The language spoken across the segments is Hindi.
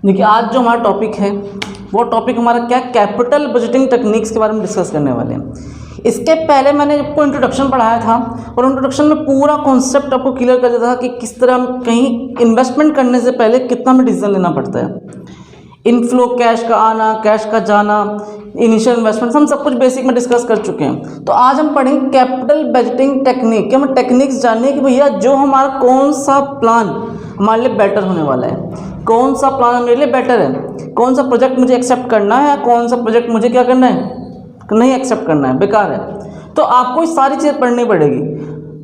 देखिए आज जो हमारा टॉपिक है वो टॉपिक हमारा क्या है, कैपिटल बजटिंग टेक्निक्स के बारे में डिस्कस करने वाले हैं। इसके पहले मैंने आपको इंट्रोडक्शन पढ़ाया था और इंट्रोडक्शन में पूरा कॉन्सेप्ट आपको क्लियर कर दिया था कि किस तरह हम कहीं इन्वेस्टमेंट करने से पहले कितना हमें डिसीजन लेना पड़ता है। इनफ्लो, कैश का आना, कैश का जाना, इनिशियल इन्वेस्टमेंट, हम सब कुछ बेसिक में डिस्कस कर चुके हैं। तो आज हम पढ़ेंगे कैपिटल बजटिंग टेक्निक कि हमें टेक्निक्स जानने कि भैया जो हमारा कौन सा प्लान हमारे लिए बेटर होने वाला है, कौन सा प्लान मेरे लिए बेटर है, कौन सा प्रोजेक्ट मुझे एक्सेप्ट करना है, कौन सा प्रोजेक्ट मुझे क्या करना है, नहीं एक्सेप्ट करना है, बेकार है। तो आपको ये सारी चीज़ें पढ़नी पड़ेगी।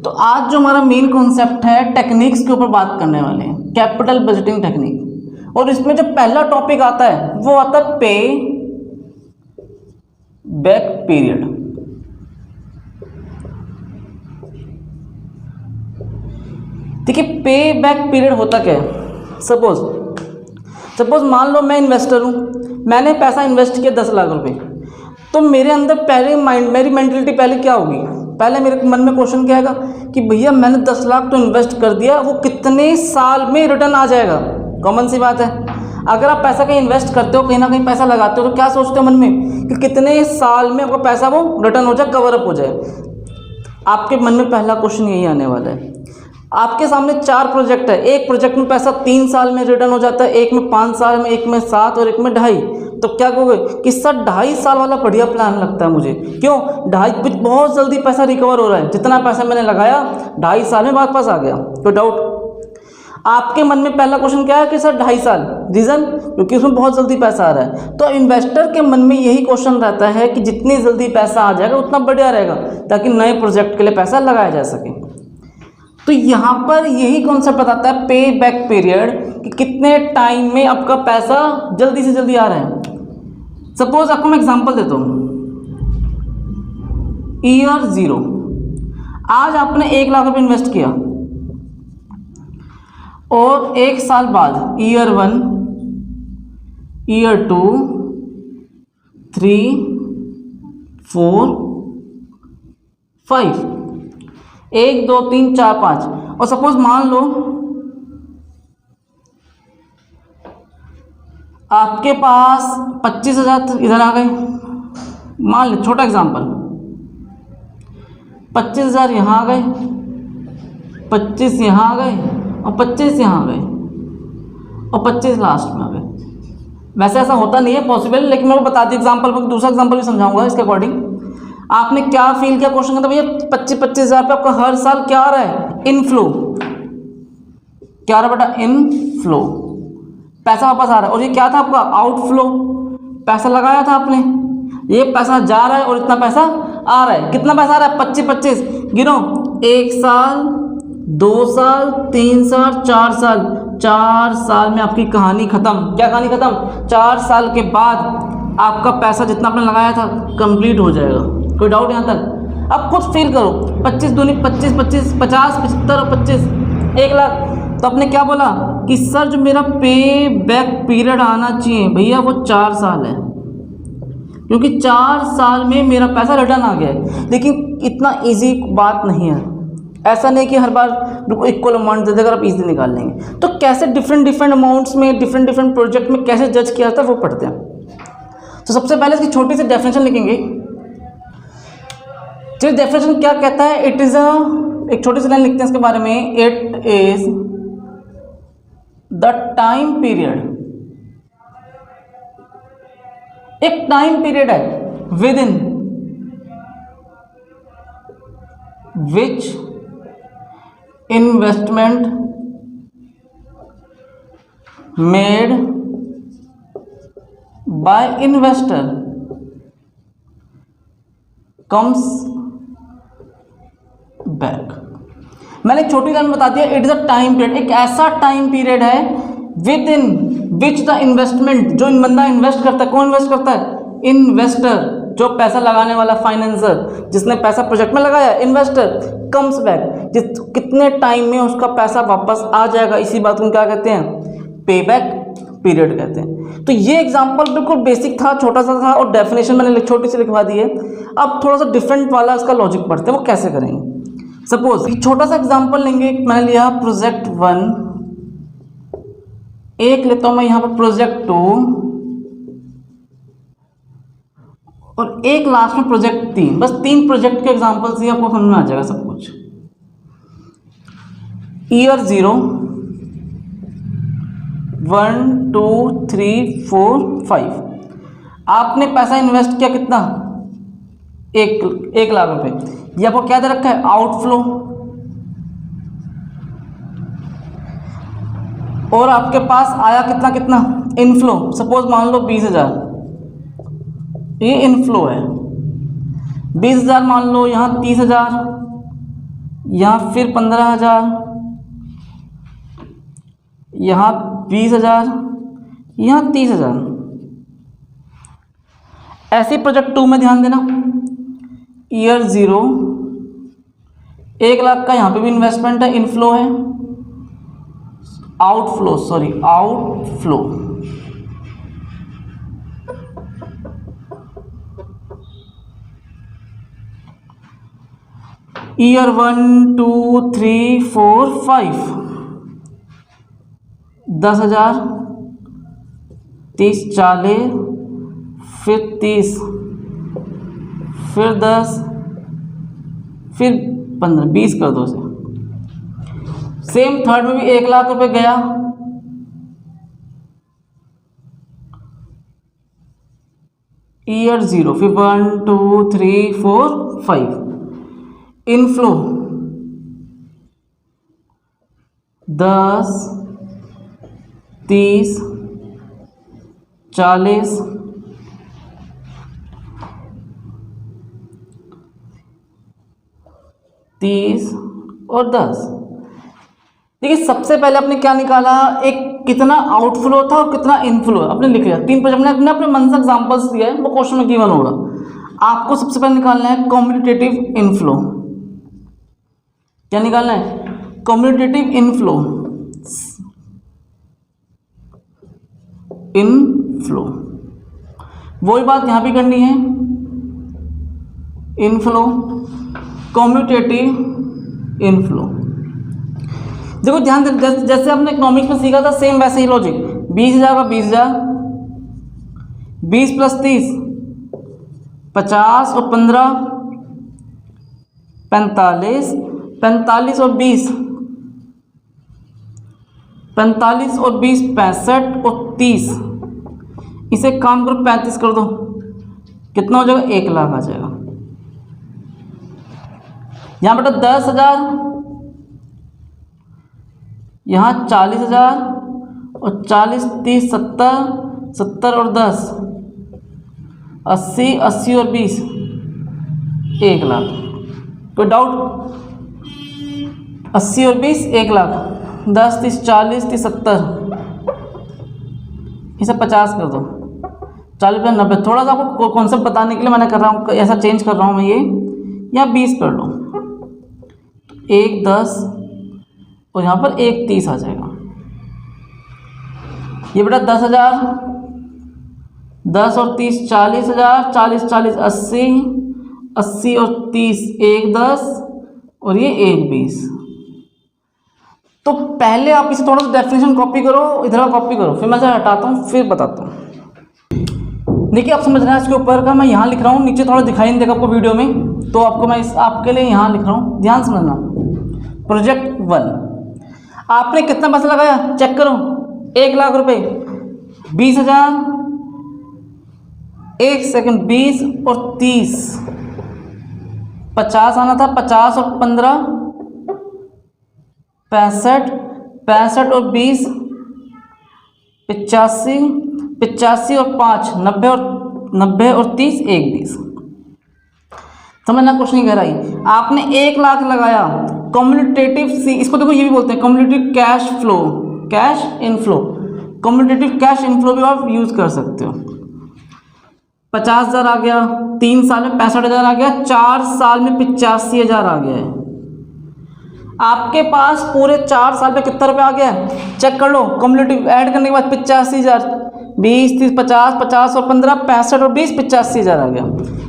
तो आज जो हमारा मेन कॉन्सेप्ट है टेक्निक्स के ऊपर बात करने वाले हैं, कैपिटल बजटिंग टेक्निक। और इसमें जो पहला टॉपिक आता है वो आता है पे बैक पीरियड। देखिए पे बैक पीरियड होता क्या है। सपोज मान लो मैं इन्वेस्टर हूं, मैंने पैसा इन्वेस्ट किया 10 लाख रुपए, तो मेरे अंदर मेरी मेंटलिटी पहले क्या होगी, पहले मेरे मन में क्वेश्चन क्या आएगा कि भैया मैंने 10 लाख तो इन्वेस्ट कर दिया, वो कितने साल में रिटर्न आ जाएगा। कॉमन सी बात है, अगर आप पैसा कहीं इन्वेस्ट करते हो, कहीं ना कहीं पैसा लगाते हो, तो क्या सोचते हो मन में कि कितने साल में आपका पैसा वो रिटर्न हो जाए, कवर अप हो जाए। आपके मन में पहला क्वेश्चन यही आने वाला है। आपके सामने 4 प्रोजेक्ट है, एक प्रोजेक्ट में पैसा 3 साल में रिटर्न हो जाता है, एक में 5 साल में, एक में 7 और एक में 2.5। तो क्या कहोगे कि सर 2.5 साल वाला बढ़िया प्लान लगता है मुझे। क्यों? 2.5 बहुत जल्दी पैसा रिकवर हो रहा है, जितना पैसा मैंने लगाया 2.5 साल में वापस आ गया। कोई डाउट? आपके मन में पहला क्वेश्चन क्या है कि सर 2.5 साल, रीज़न क्योंकि उसमें बहुत जल्दी पैसा आ रहा है। तो इन्वेस्टर के मन में यही क्वेश्चन रहता है कि जितनी जल्दी पैसा आ जाएगा उतना बढ़िया रहेगा, ताकि नए प्रोजेक्ट के लिए पैसा लगाया जा सके। तो यहाँ पर यही कॉन्सेप्ट बताता है पे बैक पीरियड, कि कितने टाइम में आपका पैसा जल्दी से जल्दी आ रहा है। सपोज आपको मैं एग्जांपल देता हूँ, ईयर 0, आज आपने 1 लाख रुपए इन्वेस्ट किया और 1 साल बाद ईयर 1, ईयर 2, 3, 4, 5, 1, 2, 3, 4, 5, और सपोज मान लो आपके पास 25,000 इधर आ गए। मान लो छोटा एग्जांपल, 25,000 यहाँ आ गए, 25 यहाँ आ गए और 25 यहाँ आ गए और 25 लास्ट में आ गए। वैसे ऐसा होता नहीं है पॉसिबल, लेकिन मैं बता दी एग्जांपल पर, दूसरा एग्जांपल भी समझाऊंगा इसके अकॉर्डिंग। आपने क्या फील किया, क्वेश्चन करता भैया 25,000 पे आपका हर साल क्या आ रहा है, इनफ्लो। क्या आ रहा है बेटा? इनफ्लो, पैसा वापस आ रहा है। और ये क्या था आपका? आउटफ्लो, पैसा लगाया था आपने, ये पैसा जा रहा है और इतना पैसा आ रहा है। कितना पैसा आ रहा है? 25 गिनो, 1 साल, 2 साल, 3 साल, 4 साल। 4 साल में आपकी कहानी खत्म। क्या कहानी खत्म? 4 साल के बाद आपका पैसा जितना आपने लगाया था कंप्लीट हो जाएगा। कोई डाउट यहाँ तक? अब खुद फील करो, 25 दूनी 25, 25, 50, 75 और 25, 1 लाख। तो आपने क्या बोला कि सर जो मेरा पे बैक पीरियड आना चाहिए भैया वो 4 साल है, क्योंकि 4 साल में मेरा पैसा रिटर्न आ गया है। लेकिन इतना इजी बात नहीं है, ऐसा नहीं कि हर बार बिल्कुल इक्वल अमाउंट दे देकर आप इजीली निकाल लेंगे। तो कैसे डिफरेंट अमाउंट्स में डिफरेंट प्रोजेक्ट में कैसे जज किया जाता है वो पढ़ते हैं। तो सबसे पहले इसकी छोटी सी डेफिनेशन लिखेंगे। चलिए डेफिनेशन क्या कहता है, इट इज एक छोटी सी लाइन लिखते हैं इसके बारे में। It is the time period, एक टाइम पीरियड है with in which investment made by investor comes back. मैंने एक छोटी लाइन बता दिया, it is a time period, एक ऐसा टाइम पीरियड है with in which the investment, जो बंदा इन्वेस्ट करता है, कौन इन्वेस्ट करता है? इन्वेस्टर, जो पैसा लगाने वाला, फाइनेंसर, जिसने पैसा प्रोजेक्ट में लगाया, इन्वेस्टर कम्स बैक, जिस कितने टाइम में उसका पैसा वापस आ जाएगा। इसी बात को क्या कहते हैं? पे बैक पीरियड कहते हैं। तो ये एग्जांपल बिल्कुल बेसिक था, छोटा सा था, और डेफिनेशन मैंने छोटी सी लिखवा दी है। अब थोड़ा सा डिफरेंट वाला इसका लॉजिक पढ़ते हैं, वो कैसे करेंगे। सपोज छोटा सा एग्जांपल लेंगे, मैंने लिया प्रोजेक्ट 1 एक लेता हूं मैं यहाँ पर प्रोजेक्ट 2 और एक लास्ट में प्रोजेक्ट 3। बस 3 प्रोजेक्ट के एग्जांपल्स ही आपको समझ में आ जाएगा सब कुछ। ईयर 0, 1 2 3 4 5। आपने पैसा इन्वेस्ट किया कितना? 1 लाख रुपए। ये आपको क्या दे रखा है? आउटफ्लो। और आपके पास आया कितना कितना? इनफ्लो। सपोज मान लो 20,000, ये इनफ्लो है। 20,000 मान लो, यहाँ 30,000, यहाँ फिर 15,000, यहाँ 20,000, यहाँ 30,000। ऐसे प्रोजेक्ट 2 में ध्यान देना। ईयर 0, 1 लाख का यहाँ पे भी इन्वेस्टमेंट है, इनफ्लो है। आउटफ्लो ईयर 1 2 3 4 5, 10,000, 30 40, फिर 30, फिर 10, फिर 15, 20 कर दो उसे। सेम थर्ड में भी 1 लाख रुपए गया, ईयर 0, फिर 1 2 3 4 5, इनफ्लो 10 30 40, 30 और 10। देखिए सबसे पहले आपने क्या निकाला? एक कितना आउटफ्लो था और कितना इनफ्लो है, आपने लिख लिया। 3 प्रोजेक्ट में अपने मन से एग्जांपल्स दिया है, वो क्वेश्चन में गिवन होगा। आपको सबसे पहले निकालना है कम्यूटेटिव इनफ्लो। क्या निकालना है? Commutative inflow. वही बात यहां भी करनी है, इनफ्लो कम्यूटेटिव इनफ्लो। देखो ध्यान दे, जैसे आपने इकोनॉमिक्स में सीखा था सेम वैसे ही लॉजिक। 20,000 का 20,000, 20 + 30 50 और 15 45, 45 और 20 45 और 20 65 और 30। इसे काम करो 35 कर दो, कितना हो जाएगा? 1 लाख आ जाएगा। यहां बेटा 10,000, यहाँ 40,000 और 40 30 70 70 और 10 80 80 और 20 1 लाख। कोई डाउट? 80 और 20 1 लाख, 10 30 40 30 70, इसे 50 कर दो, 40 + 90। थोड़ा सा आपको कॉन्सेप्ट बताने के लिए मैंने कर रहा हूँ, ऐसा चेंज कर रहा हूँ मैं। ये यहाँ 20 कर लो, 1 10 और यहाँ पर 1 30 आ जाएगा। ये बेटा 10,000, 10 और 30 40,000, 40 40 80, 80 और 30 1 10 और ये 1 20। तो पहले आप इसे थोड़ा सा डेफिनेशन कॉपी करो, इधर का कॉपी करो, फिर मैं इसे हटाता हूँ, फिर बताता हूँ। देखिए आप समझ रहे हैं इसके ऊपर का मैं यहाँ लिख रहा हूँ, नीचे थोड़ा दिखाई नहीं देगा आपको वीडियो में, तो आपको मैं आपके लिए यहाँ लिख रहा हूँ, ध्यान समझना। प्रोजेक्ट 1 आपने कितना पैसा लगाया चेक करो, 1 लाख रुपए। 20,000, 1 सेकंड, 20 और 30, 50 आना था, 50 और 15 65, 65 और 20 85, 85 और 5 90 और 30 1 20। समझना क्वेश्चन की गहराई। आपने 1 लाख लगाया, कम्यूटेटिव सी, इसको देखो ये भी बोलते हैं commutative cash flow, cash inflow. Commutative cash inflow भी आप यूज कर सकते हो। 50,000 आ गया, 3 साल में 65,000 आ गया, 4 साल में 85,000 आ गया है। आपके पास पूरे 4 साल में कितना रुपया आ गया है चेक कर लो। कम्यूटेटिव ऐड करने के बाद 85,000, 20 30 50 50 और 15 65 और 20 85,000 आ गया।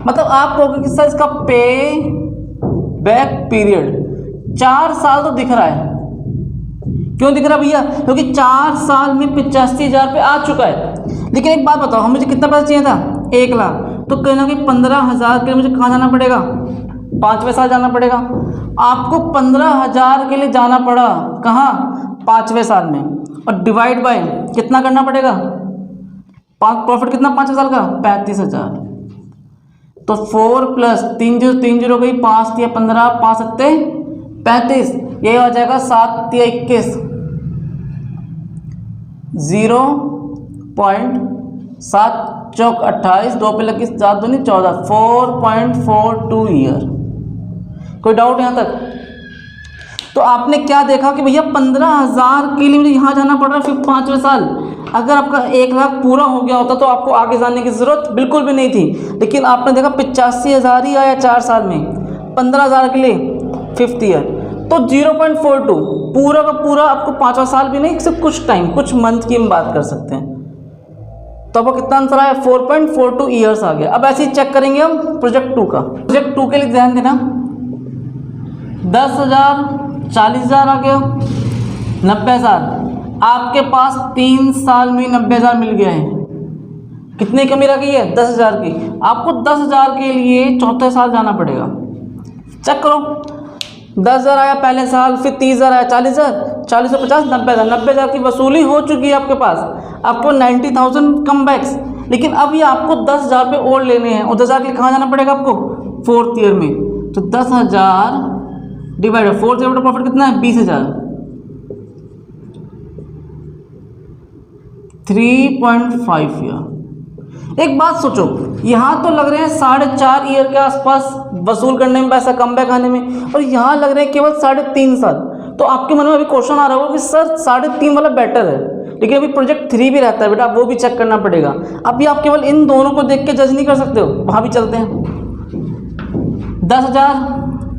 मतलब आप कहोगे कि सर इसका पे बैक पीरियड 4 साल तो दिख रहा है, क्यों दिख रहा भैया? क्योंकि 4 साल में 85,000 पे आ चुका है। लेकिन एक बात बताओ, मुझे कितना पैसा चाहिए था? 1 लाख। तो कहीं ना कहीं 15,000 के लिए मुझे कहाँ जाना पड़ेगा? 5वें साल जाना पड़ेगा। आपको 15,000 के लिए जाना पड़ा कहाँ? 5वें साल में। और डिवाइड बाय कितना करना पड़ेगा? प्रॉफिट कितना 5वें साल का? 35,000। तो 4 प्लस 3 0 3 0 गई, 5 या 15, 5 सत्ते 35, ये हो जाएगा 7 या 21, 0.7 चौक 28, 2 पे लगी 7 दूनी 14, 4.42 ईयर। कोई डाउट यहाँ तक? तो आपने क्या देखा कि भैया 15,000 के लिए मुझे यहाँ जाना पड़ रहा है, फिर 5वें साल। अगर आपका 1 लाख पूरा हो गया होता तो आपको आगे जाने की ज़रूरत बिल्कुल भी नहीं थी। लेकिन आपने देखा 85,000 ही आया 4 साल में, 15,000 के लिए 5th ईयर। तो 0.42 पूरा का पूरा आपको 5वां साल भी नहीं, सिर्फ कुछ टाइम, कुछ मंथ की हम बात कर सकते हैं। तो आपको कितना आंसर आया? 4.42 ईयर्स आ गया। अब ऐसे ही चेक करेंगे हम प्रोजेक्ट 2 का। प्रोजेक्ट 2 के लिए ध्यान देना, 10,000, 40,000 आ गया, 90 साल। आपके पास 3 साल में 90,000 मिल गया है। कितनी कमी रह गई है? 10,000 की। आपको 10,000 के लिए चौथे साल जाना पड़ेगा। चेक करो, 10,000 आया पहले साल, फिर 30,000 आया, 40,000, 40 से 50, 90,000। 90,000 की वसूली हो चुकी है आपके पास, आपको 90,000 कम बैक्स। लेकिन अब ये आपको 10,000 पे और लेने हैं, और 10,000 के लिए कहाँ जाना पड़ेगा आपको? 4th ईयर में। तो 10,000 डिवाइड 4th ईयर प्रॉफिट कितना है? 20,000, 3.5 ईयर। एक बात सोचो, यहाँ तो लग रहे हैं 4.5 ईयर के आसपास वसूल करने में पैसा, कम बैक आने में, और यहाँ लग रहे हैं केवल 3.5 साल। तो आपके मन में अभी क्वेश्चन आ रहा होगा कि सर 3.5 वाला बेटर है, लेकिन अभी प्रोजेक्ट 3 भी रहता है बेटा, वो भी चेक करना पड़ेगा। अभी आप केवल इन दोनों को देख के जज नहीं कर सकते हो, वहाँ भी चलते हैं। 10,000,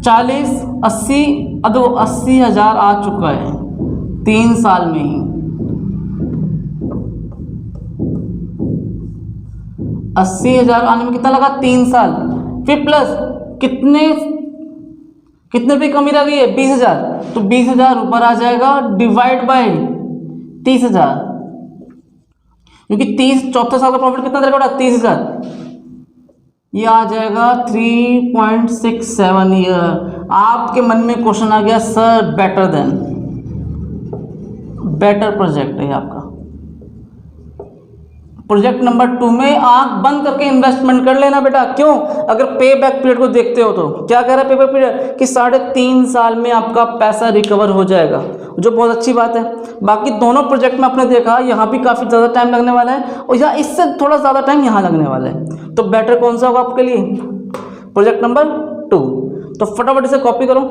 40, 80, अब 80,000 आ चुका है 3 साल में ही। 80,000 आने में कितना लगा? 3 साल। फिर प्लस कितने रुपये कमी रह गई है? 20,000। तो 20,000 ऊपर आ जाएगा, डिवाइड बाय 30,000, क्योंकि 30 चौथे साल का प्रॉफिट कितना रहेगा? 30,000। ये आ जाएगा 3.67 ईयर। आपके मन में क्वेश्चन आ गया sir better than, better project है आपका। प्रोजेक्ट नंबर 2 में आंख बंद करके इन्वेस्टमेंट कर लेना बेटा। क्यों? अगर पे बैक पीरियड को देखते हो तो क्या कह रहा है पे बैक पीरियड? कि 3.5 साल में आपका पैसा रिकवर हो जाएगा, जो बहुत अच्छी बात है। बाकी दोनों प्रोजेक्ट में आपने देखा यहाँ भी काफ़ी ज़्यादा टाइम लगने वाला है, और यहाँ इससे थोड़ा ज़्यादा टाइम यहाँ लगने वाला है। तो बेटर कौन सा होगा आपके लिए? Project number 2। तो फटाफट इसे कॉपी करो।